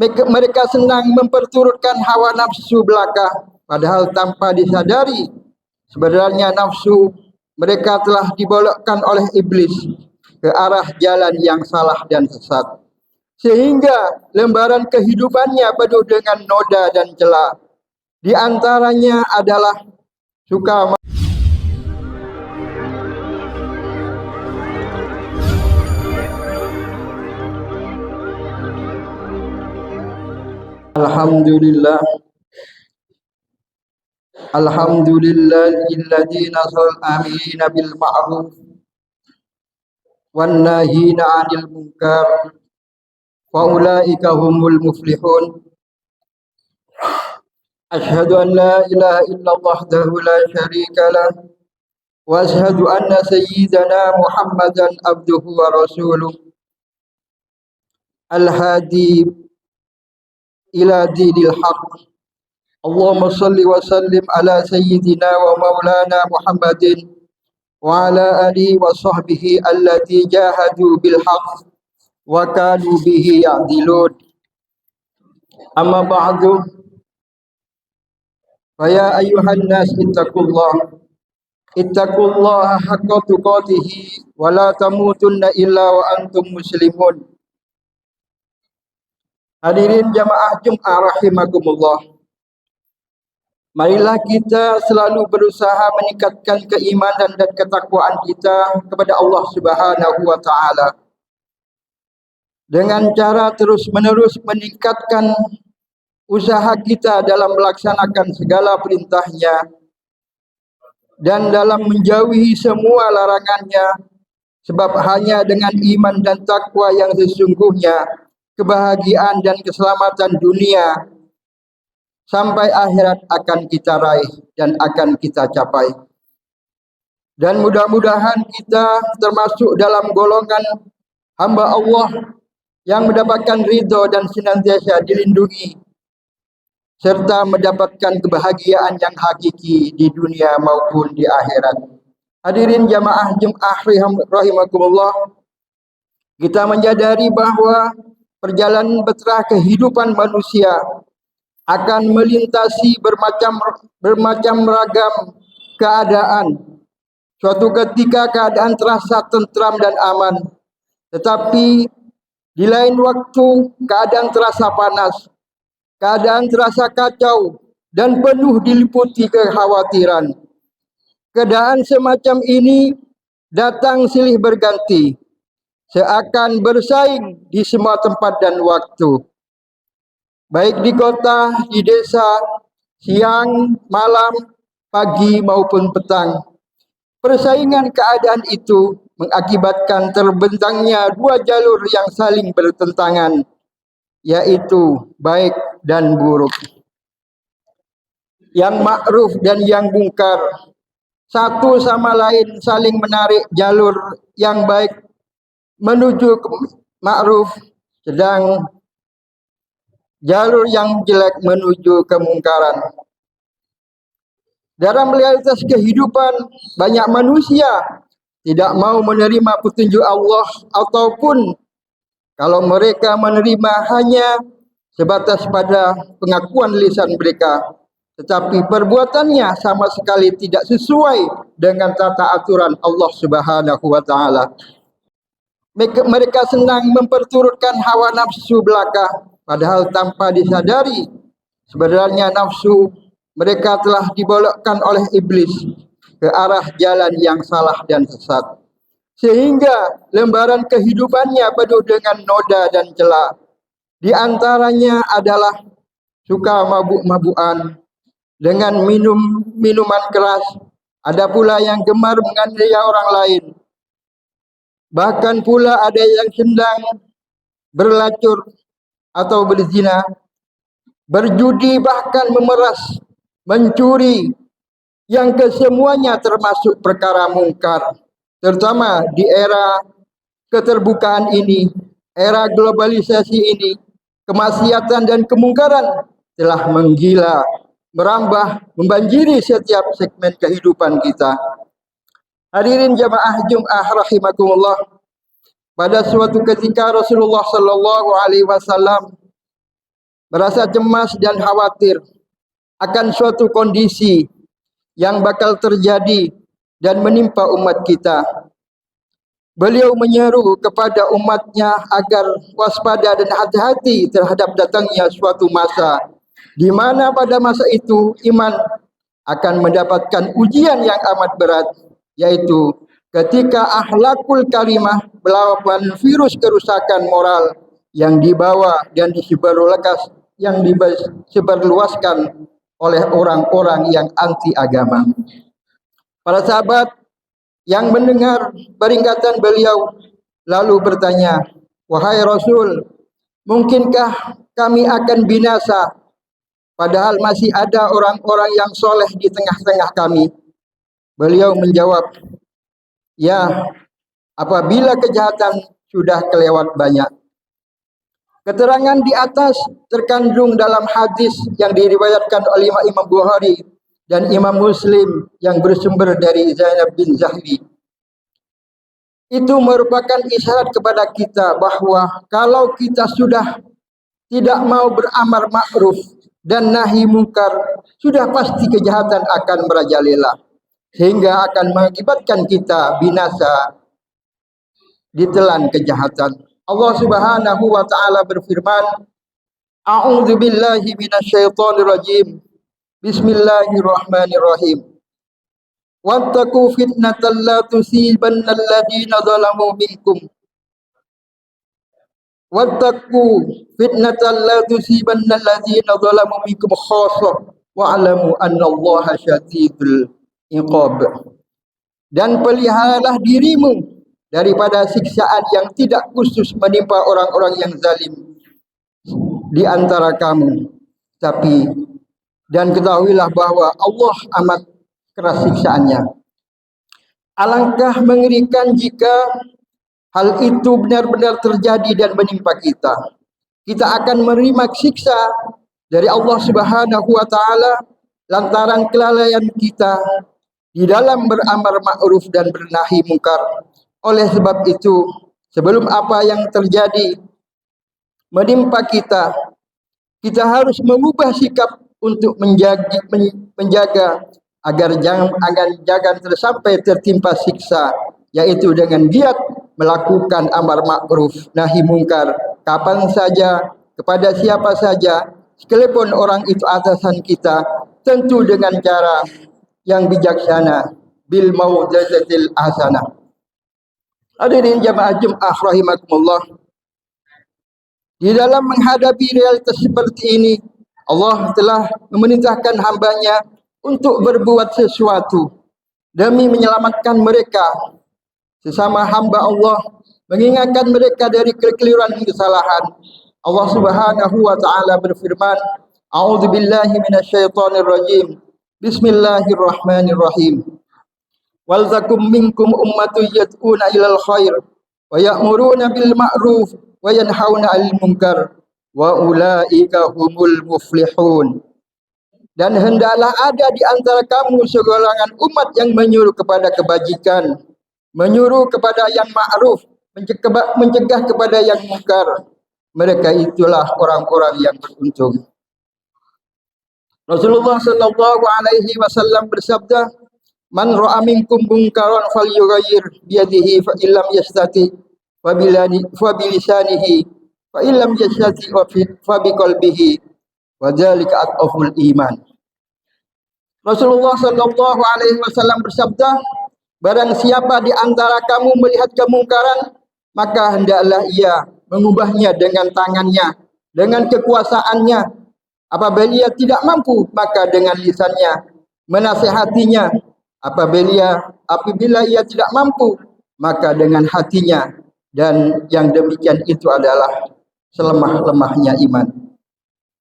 Mereka senang memperturutkan hawa nafsu belaka, padahal tanpa disadari sebenarnya nafsu mereka telah dibolokkan oleh iblis ke arah jalan yang salah dan sesat, sehingga lembaran kehidupannya penuh dengan noda dan celah. Di antaranya adalah suka Alhamdulillah Alhamdulillahilladzi nasal amina bil ma'ruf wan nahina 'anil munkar wa ulaika humul muflihun. Asyhadu an la ilaha illallah wahdahu la syarika lah wa asyhadu anna sayyidana Muhammadan abduhu wa rasuluh al-hadi ila dinil haqq. Allahumma salli wa sallim ala sayyidina wa maulana Muhammadin wa ala alihi wa sahbihi allati jahadu bil haqq wa kanu bihi ya'dilun. Amma ba'du, fa ya ayyuhan nas ittaqullaha haqqa tuqatih wa la tamutunna illa wa antum muslimun. Hadirin jamaah Jumat rahimakumullah, marilah kita selalu berusaha meningkatkan keimanan dan ketakwaan kita kepada Allah Subhanahu wa taala dengan cara terus-menerus meningkatkan usaha kita dalam melaksanakan segala perintahnya dan dalam menjauhi semua larangannya, sebab hanya dengan iman dan takwa yang sesungguhnya kebahagiaan dan keselamatan dunia sampai akhirat akan kita raih dan akan kita capai. Dan mudah-mudahan kita termasuk dalam golongan hamba Allah yang mendapatkan ridho dan senantiasa dilindungi serta mendapatkan kebahagiaan yang hakiki di dunia maupun di akhirat. Hadirin jamaah Jumat rahimakumullah, kita menyadari bahwa perjalanan berterah kehidupan manusia akan melintasi bermacam ragam keadaan. Suatu ketika keadaan terasa tentram dan aman, tetapi di lain waktu keadaan terasa panas, keadaan terasa kacau dan penuh diliputi kekhawatiran. Keadaan semacam ini datang silih berganti, seakan bersaing di semua tempat dan waktu, baik di kota, di desa, siang, malam, pagi maupun petang. Persaingan keadaan itu mengakibatkan terbentangnya dua jalur yang saling bertentangan, yaitu baik dan buruk, yang ma'ruf dan yang mungkar. Satu sama lain saling menarik jalur yang baik menuju ke ma'ruf, sedang jalur yang jelek menuju kemungkaran. Dalam realitas kehidupan, banyak manusia tidak mau menerima petunjuk Allah, ataupun kalau mereka menerima hanya sebatas pada pengakuan lisan mereka, tetapi perbuatannya sama sekali tidak sesuai dengan tata aturan Allah Subhanahu wa taala. Mereka senang memperturutkan hawa nafsu belaka, padahal tanpa disadari sebenarnya nafsu mereka telah dibolokkan oleh iblis ke arah jalan yang salah dan sesat, sehingga lembaran kehidupannya penuh dengan noda dan celah. Di antaranya adalah suka mabuk-mabukan dengan minuman keras. Ada pula yang gemar menganiaya orang lain. Bahkan pula ada yang sedang berlacur atau berzina, berjudi, bahkan memeras, mencuri, yang kesemuanya termasuk perkara mungkar. Terutama di era keterbukaan ini, era globalisasi ini, kemaksiatan dan kemungkaran telah menggila, merambah, membanjiri setiap segmen kehidupan kita. Hadirin jamaah Jumat rahimakumullah, pada suatu ketika Rasulullah sallallahu alaihi wasallam merasa cemas dan khawatir akan suatu kondisi yang bakal terjadi dan menimpa umat kita. Beliau menyeru kepada umatnya agar waspada dan hati-hati terhadap datangnya suatu masa di mana pada masa itu iman akan mendapatkan ujian yang amat berat, yaitu ketika akhlakul karimah melawan virus kerusakan moral yang dibawa dan disebarluaskan oleh orang-orang yang anti agama. Para sahabat yang mendengar peringatan beliau lalu bertanya, "Wahai Rasul, mungkinkah kami akan binasa padahal masih ada orang-orang yang soleh di tengah-tengah kami?" Beliau menjawab, "Ya, apabila kejahatan sudah kelewat banyak." Keterangan di atas terkandung dalam hadis yang diriwayatkan oleh Imam Bukhari dan Imam Muslim yang bersumber dari Zainab bin Zahri. Itu merupakan isyarat kepada kita bahwa kalau kita sudah tidak mau beramar ma'ruf dan nahi mungkar, sudah pasti kejahatan akan merajalela sehingga akan mengakibatkan kita binasa ditelan kejahatan. Allah Subhanahu wa taala berfirman, "A'udzu billahi minasyaitonir rajim. Bismillahirrahmanirrahim. Wattaqu fitnatan la tusibanna alladziina zalamu minkum. Wattaqu fitnatan la tusibanna alladziina zalamu minkum khassah wa'lamu annallaha syadidul iqab." Dan peliharalah dirimu daripada siksaan yang tidak khusus menimpa orang-orang yang zalim di antara kamu. Dan ketahuilah bahwa Allah amat keras siksaannya. Alangkah mengerikan jika hal itu benar-benar terjadi dan menimpa kita. Kita akan menerima siksa dari Allah Subhanahu wa taala lantaran kelalaian kita di dalam beramar ma'ruf dan bernahi mungkar. Oleh sebab itu, sebelum apa yang terjadi menimpa kita, kita harus mengubah sikap untuk menjaga agar jangan sampai tertimpa siksa, yaitu dengan giat melakukan amar ma'ruf nahi mungkar kapan saja, kepada siapa saja, sekalipun orang itu atasan kita, tentu dengan cara yang bijaksana, bil mau'izatil hasanah. Hadirin jamaah Jumat rahimakumullah. Di dalam menghadapi realitas seperti ini, Allah telah memerintahkan hambanya untuk berbuat sesuatu demi menyelamatkan mereka. Sesama hamba Allah mengingatkan mereka dari kekeliruan dan kesalahan. Allah Subhanahu wa taala berfirman, "A'udzu billahi minasyaitonir rajim. Bismillahirrahmanirrahim. Wal takum minkum ummatun yad'una ilal khair wa ya'muruna bil ma'ruf wa yanhauna 'anil munkar wa ulaika humul muflihun." Dan hendaklah ada di antara kamu segolongan umat yang menyuruh kepada kebajikan, menyuruh kepada yang ma'ruf, mencegah kepada yang munkar. Mereka itulah orang-orang yang beruntung. Rasulullah sallallahu alaihi wasallam bersabda, "Man ra'a minkum munkaran falyughayyir biyadihi fa illam yastati fa bilisanihi fa illam yastati fa biqalbihi wa dzalika aqaful iman." Rasulullah sallallahu alaihi wasallam bersabda, barang siapa di antara kamu melihat kemungkaran, maka hendaklah ia mengubahnya dengan tangannya, dengan kekuasaannya. Apabila ia tidak mampu, maka dengan lisannya, menasihatinya. Apabila ia tidak mampu, maka dengan hatinya. Dan yang demikian itu adalah selemah-lemahnya iman.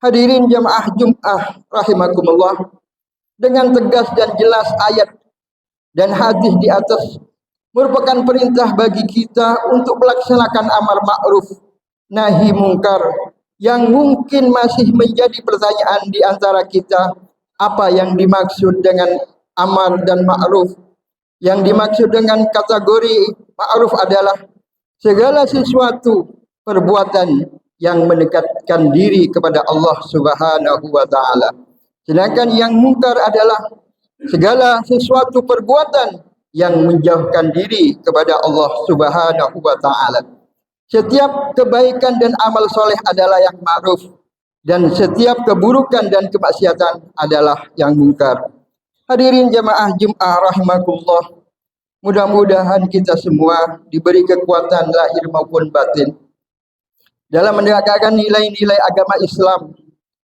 Hadirin jamaah Jum'ah rahimakumullah, dengan tegas dan jelas ayat dan hadis di atas merupakan perintah bagi kita untuk melaksanakan amar ma'ruf nahi mungkar, yang mungkin masih menjadi pertanyaan di antara kita, apa yang dimaksud dengan amar dan ma'ruf. Yang dimaksud dengan kategori ma'ruf adalah segala sesuatu perbuatan yang mendekatkan diri kepada Allah Subhanahu wa taala. Sedangkan yang mungkar adalah segala sesuatu perbuatan yang menjauhkan diri kepada Allah Subhanahu wa taala. Setiap kebaikan dan amal soleh adalah yang ma'ruf, dan setiap keburukan dan kemaksiatan adalah yang mungkar. Hadirin jamaah Jumat rahimakumullah, mudah-mudahan kita semua diberi kekuatan lahir maupun batin dalam menegakkan nilai-nilai agama Islam,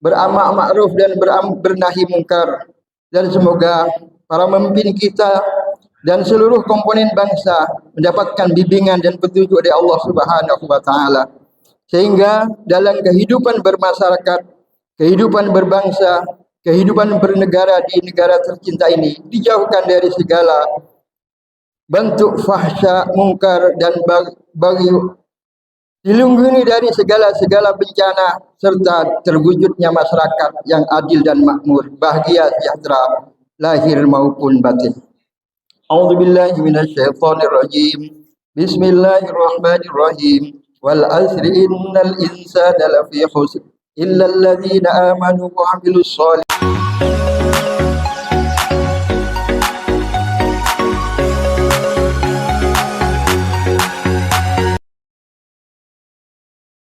beramal ma'ruf dan bernahi mungkar, dan semoga para pemimpin kita dan seluruh komponen bangsa mendapatkan bimbingan dan petunjuk dari Allah Subhanahu wa taala, sehingga dalam kehidupan bermasyarakat, kehidupan berbangsa, kehidupan bernegara di negara tercinta ini dijauhkan dari segala bentuk fahsya, mungkar, dan bagi dilindungi dari segala bencana, serta terwujudnya masyarakat yang adil dan makmur, bahagia, sejahtera, lahir maupun batin. A'udzubillahi minasyaitonirrajim. Bismillahirrahmanirrahim. Wal asri innal insana lafi khusr illa alladhina amanu wa 'amilus shalihat.